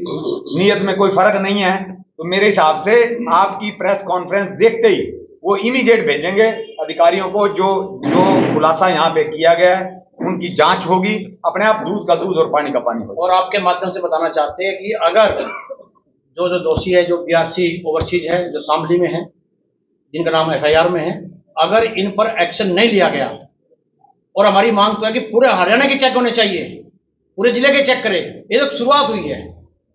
नीयत में कोई फर्क नहीं है, तो मेरे हिसाब से आपकी प्रेस कॉन्फ्रेंस देखते ही वो इमीडिएट भेजेंगे अधिकारियों को, जो जो खुलासा यहाँ पे किया गया है उनकी जांच होगी, अपने आप दूध का दूध और पानी का पानी होगा। और आपके माध्यम से बताना चाहते हैं कि अगर जो दोषी है, जो बीआरसी ओवरसीज है, जो शामली में है, जिनका नाम एफआईआर में है, अगर इन पर एक्शन नहीं लिया गया, और हमारी मांग तो है कि पूरे हरियाणा के चेक होने चाहिए, पूरे जिले के चेक करें, ये तो शुरुआत हुई है।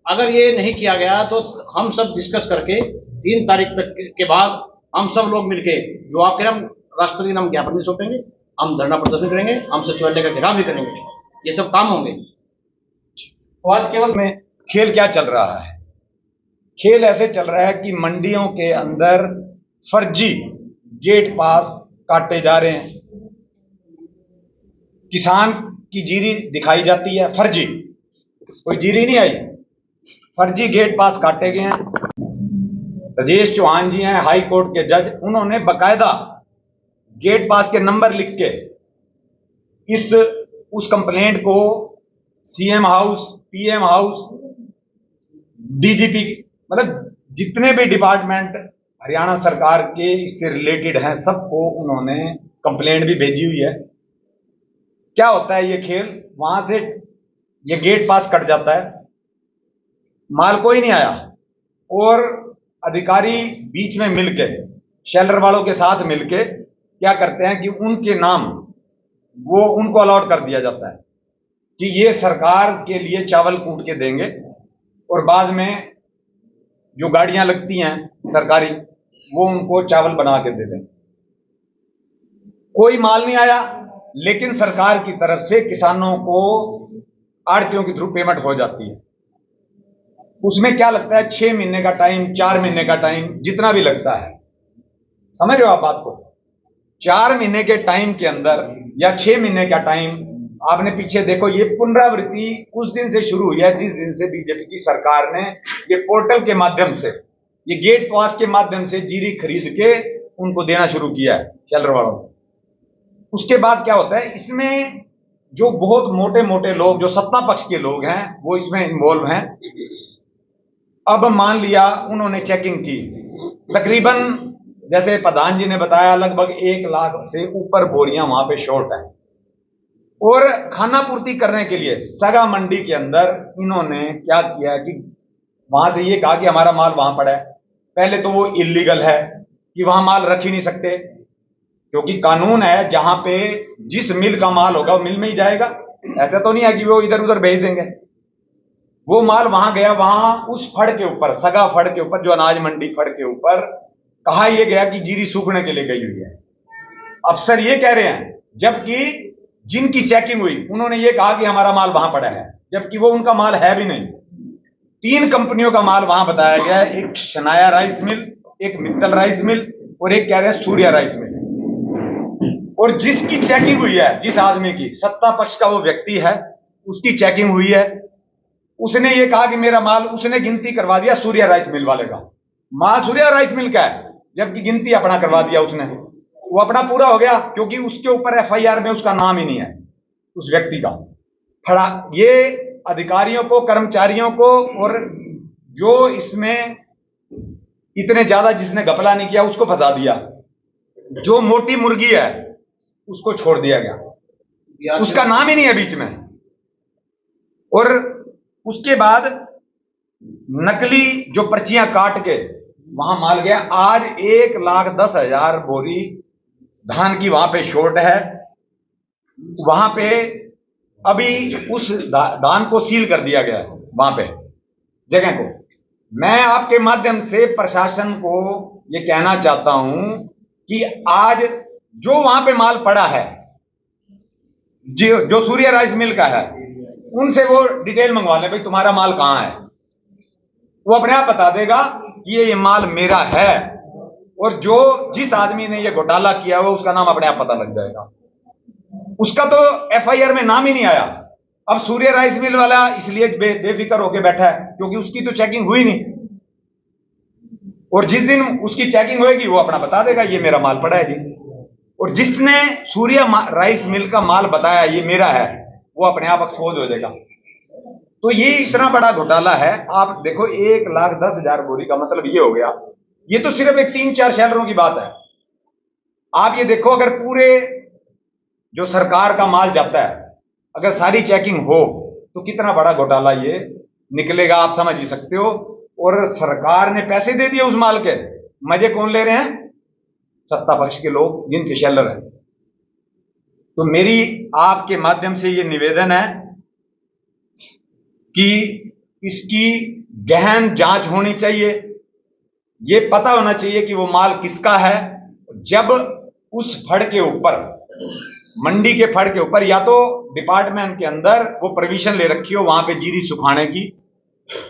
अगर ये नहीं किया गया तो हम सब डिस्कस करके 3 तारीख तक के बाद हम सब लोग मिलके जो आपके नाम राष्ट्रपति के नाम ज्ञापन भी सौंपेंगे, हम धरना प्रदर्शन करेंगे, हम सचिवालय का घेराव भी करेंगे, ये सब काम होंगे। आज केवल में खेल क्या चल रहा है? खेल ऐसे चल रहा है कि मंडियों के अंदर फर्जी गेट पास काटे जा रहे हैं, किसान की जीरी दिखाई जाती है फर्जी, कोई जीरी नहीं आई, फर्जी गेट पास काटे गए हैं। राजेश चौहान जी हैं हाई कोर्ट के जज, उन्होंने बकायदा गेट पास के नंबर लिख के उस कंप्लेंट को CM house, PM house, DGP, मतलब जितने भी डिपार्टमेंट हरियाणा सरकार के इससे रिलेटेड हैं सबको उन्होंने कंप्लेंट भी भेजी हुई है। क्या होता है ये खेल, वहां से ये गेट पास कट जाता है, माल कोई नहीं आया, और अधिकारी बीच में मिलके शेलर वालों के साथ मिलके क्या करते हैं कि उनके नाम वो उनको अलॉट कर दिया जाता है कि ये सरकार के लिए चावल कूट के देंगे, और बाद में जो गाड़ियां लगती हैं सरकारी वो उनको चावल बना के दे देंगे। कोई माल नहीं आया, लेकिन सरकार की तरफ से किसानों को आड़तियों के थ्रू पेमेंट हो जाती है। उसमें क्या लगता है, 6 महीने का टाइम, 4 महीने का टाइम, जितना भी लगता है, समझ रहे हो आप बात को? 4 महीने के टाइम के अंदर या 6 महीने का टाइम, आपने पीछे देखो, ये पुनरावृत्ति उस दिन से शुरू हुई है जिस दिन से बीजेपी की सरकार ने ये पोर्टल के माध्यम से, ये गेट पास के माध्यम से जीरी खरीद के उनको देना शुरू किया है शेलर वालों को। उसके बाद क्या होता है, इसमें जो बहुत मोटे मोटे लोग, जो सत्ता पक्ष के लोग हैं, वो इसमें इन्वॉल्व हैं। अब मान लिया उन्होंने चेकिंग की, तकरीबन जैसे प्रधान जी ने बताया लगभग 1 लाख से ऊपर बोरियां वहां पे शॉर्ट है, और खाना पूर्ति करने के लिए सगा मंडी के अंदर इन्होंने क्या किया कि वहां से ये कहा कि हमारा माल वहां पड़ा है। पहले तो वो इलीगल है कि वहां माल रख ही नहीं सकते, क्योंकि कानून है जहां पे जिस मिल का माल होगा वो मिल में ही जाएगा, ऐसा तो नहीं है कि वो इधर उधर भेज देंगे। वो माल वहां गया, वहां उस फड़ के ऊपर, सगा फड़ के ऊपर, जो अनाज मंडी फड़ के ऊपर कहा यह गया कि जीरी सूखने के लिए गई हुई है। अफसर ये कह रहे हैं, जबकि जिनकी चेकिंग हुई उन्होंने ये कहा कि हमारा माल वहां पड़ा है, जबकि वो उनका माल है भी नहीं। 3 कंपनियों का माल वहां बताया गया है, एक शनाया राइस मिल, एक मित्तल राइस मिल, और एक कह रहे हैं सूर्या राइस मिल। और जिसकी चेकिंग हुई है, जिस आदमी की, सत्ता पक्ष का वो व्यक्ति है, उसकी चेकिंग हुई है, उसने ये कहा कि मेरा माल, उसने गिनती करवा दिया सूर्या राइस मिल वाले का, माल सूर्या राइस मिल का है, जबकि गिनती अपना करवा दिया उसने। वो अपना पूरा हो गया, क्योंकि उसके ऊपर एफआईआर में उसका नाम ही नहीं है उस व्यक्ति का। फड़ा ये अधिकारियों को, कर्मचारियों को, और जो इसमें इतने ज्यादा जिसने घपला नहीं किया उसको फंसा दिया, जो मोटी मुर्गी है उसको छोड़ दिया गया, उसका नाम ही नहीं है बीच में। और उसके बाद नकली जो पर्चियां काट के वहां माल गया। आज 1,10,000 बोरी धान की वहां पे शॉर्ट है, वहां पे अभी उस धान को सील कर दिया गया है, वहां पे जगह को। मैं आपके माध्यम से प्रशासन को ये कहना चाहता हूं कि आज जो वहां पे माल पड़ा है, जो सूर्या राइस मिल का है, उनसे वो डिटेल मंगवा ले, भाई तुम्हारा माल कहां है। वो अपने आप बता देगा कि ये माल मेरा है, और जो जिस आदमी ने ये घोटाला किया हुआ उसका नाम अपने आप पता लग जाएगा। उसका तो एफआईआर में नाम ही नहीं आया। अब सूर्या राइस मिल वाला इसलिए बेफिक्र होकर बैठा है क्योंकि उसकी तो चेकिंग हुई नहीं, और जिस दिन उसकी चेकिंग होगी वो अपना बता देगा ये मेरा माल पड़ा है जी। और जिसने सूर्या राइस मिल का माल बताया ये मेरा है, वो अपने आप एक्सपोज हो जाएगा। तो ये इतना बड़ा घोटाला है। आप देखो 1,10,000 बोरी का मतलब ये हो गया, ये तो सिर्फ एक 3-4 शैलरों की बात है। आप ये देखो अगर पूरे जो सरकार का माल जाता है अगर सारी चेकिंग हो तो कितना बड़ा घोटाला ये निकलेगा, आप समझ ही सकते हो। और सरकार ने पैसे दे दिए उस माल के, मजे कौन ले रहे हैं? सत्ता पक्ष के लोग जिनके शेलर हैं। तो मेरी आपके माध्यम से ये निवेदन है कि इसकी गहन जांच होनी चाहिए। ये पता होना चाहिए कि वो माल किसका है। जब उस फड़ के ऊपर, मंडी के फड़ के ऊपर, या तो डिपार्टमेंट के अंदर वो परमिशन ले रखी हो वहां पे जीरी सुखाने की,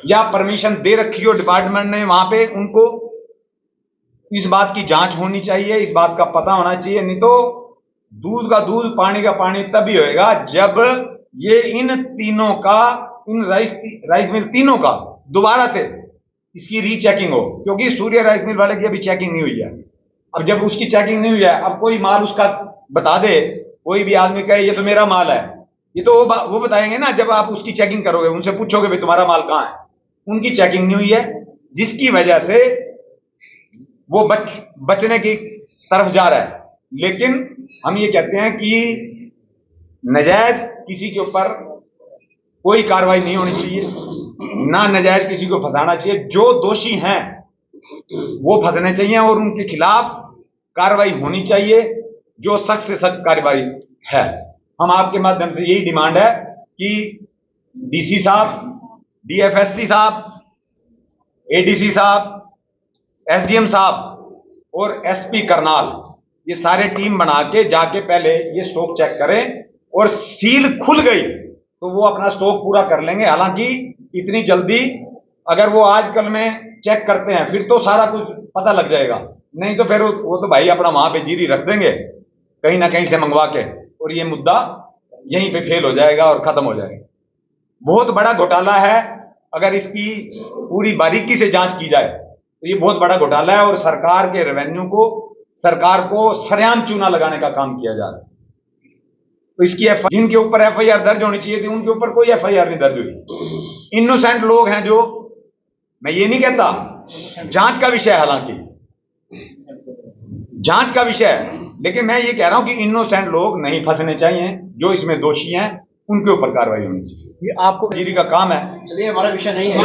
या परमिशन दे रखी हो डिपार्टमेंट ने वहां पे, उनको इस बात की जांच होनी चाहिए, इस बात का पता होना चाहिए। नहीं तो दूध का दूध पानी का पानी तभी होएगा जब ये इन तीनों का, इन राइस मिल तीनों का दोबारा से इसकी रीचेकिंग हो। क्योंकि सूर्य राइस मिल वाले की अभी चेकिंग नहीं हुई है। अब जब उसकी चेकिंग नहीं हुई है, अब कोई माल उसका बता दे, कोई भी आदमी कहे ये तो मेरा माल है, ये तो वो बताएंगे ना जब आप उसकी चेकिंग करोगे, उनसे पूछोगे भाई तुम्हारा माल कहां है। उनकी चेकिंग नहीं हुई है, जिसकी वजह से वो बचने की तरफ जा रहा है। लेकिन हम ये कहते हैं कि नजायज किसी के ऊपर कोई कार्रवाई नहीं होनी चाहिए, ना नजायज किसी को फंसाना चाहिए। जो दोषी हैं वो फंसने चाहिए और उनके खिलाफ कार्रवाई होनी चाहिए, जो सख्त से सख्त कार्रवाई है। हम आपके माध्यम से यही डिमांड है कि डीसी साहब, डीएफएससी साहब, एडीसी साहब, एसडीएम साहब और एसपी करनाल, ये सारे टीम बना के जाके पहले ये स्टॉक चेक करें, और सील खुल गई तो वो अपना स्टॉक पूरा कर लेंगे। हालांकि इतनी जल्दी अगर वो आजकल में चेक करते हैं फिर तो सारा कुछ पता लग जाएगा, नहीं तो फिर वो तो भाई अपना वहां पे जीरी रख देंगे कहीं ना कहीं से मंगवा के, और ये मुद्दा यहीं पे फेल हो जाएगा और खत्म हो जाएगा। बहुत बड़ा घोटाला है। अगर इसकी पूरी बारीकी से जांच की जाए तो ये बहुत बड़ा घोटाला है, और सरकार के रेवेन्यू को, सरकार को सरेआम चूना लगाने का काम किया जा रहा है। तो इसकी जिनके ऊपर एफआईआर दर्ज होनी चाहिए थी उनके ऊपर कोई एफआईआर नहीं दर्ज हुई। इनोसेंट लोग हैं जो, मैं ये नहीं कहता, जांच का विषय है, हालांकि जांच का विषय है, लेकिन मैं ये कह रहा हूं कि इनोसेंट लोग नहीं फंसने चाहिए। जो इसमें दोषी हैं उनके ऊपर कार्रवाई होनी चाहिए। ये आपको जीरी का काम है। चलिए, हमारा विषय नहीं है।